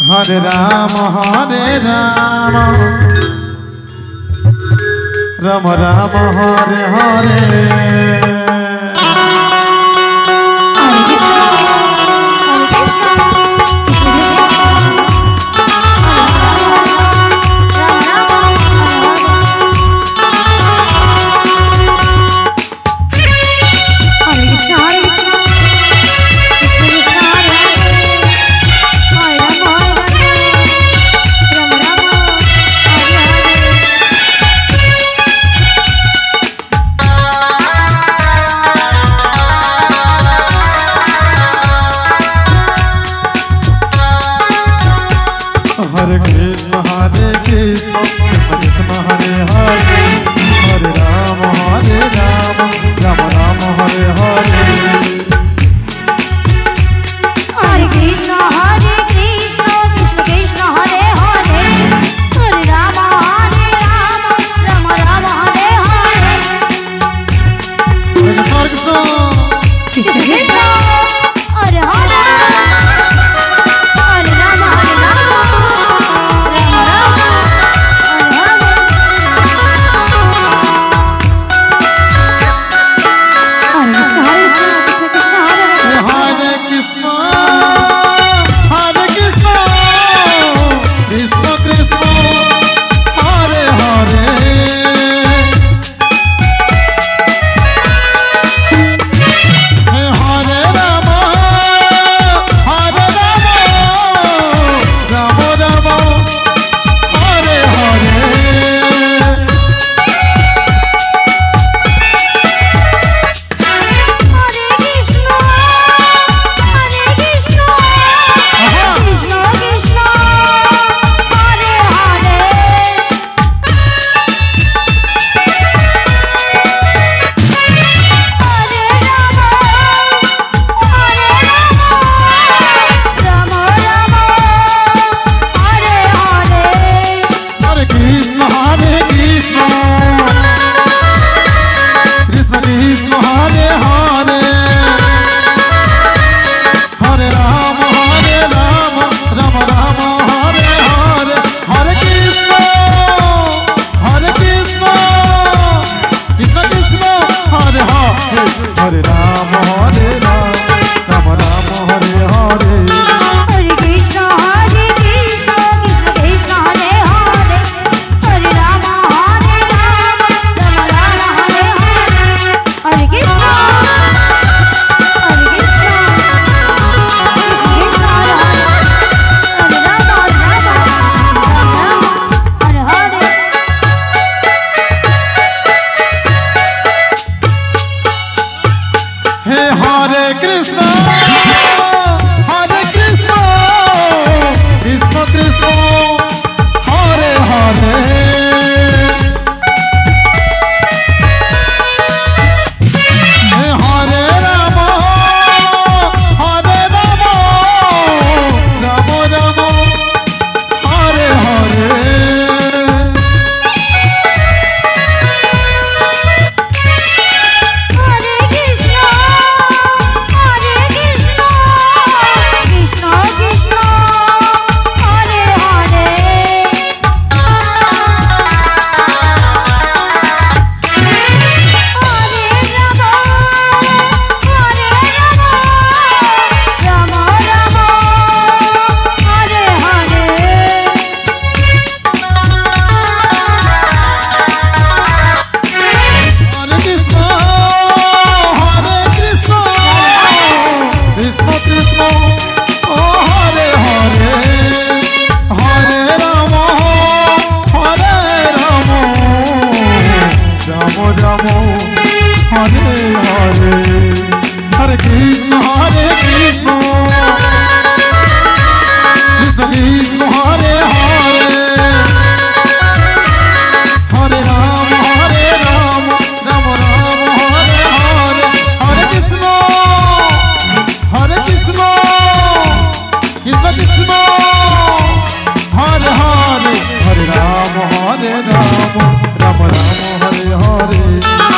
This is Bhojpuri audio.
हरे राम राम राम हरे हरे। हरे कृष्ण कृष्ण हरे हरे, हरे राम राम राम हरे हरे। हरे कृष्ण कृष्ण कृष्ण हरे हरे, हरे राम राम राम हरे हरे। कृष्ण कृष्ण हरे हरे, हरे राम राम राम हरे हरे। हरे कृष्ण कृष्ण कृष्ण हरे हरे, हरे राम राम राम हरे हरे। हरे कृष्ण कृष्ण हरे राम हरे हरे। हे हरे कृष्ण कृष्ण कृष्ण हरे हरे। हे हरे राम राम राम हरे हरे। हरे कृष्ण कृष्ण कृष्ण हरे हरे, हरे राम राम राम हरे हरे। हरे कृष्ण कृष्ण कृष्ण हरे हरे, हरे राम राम राम हरे हरे।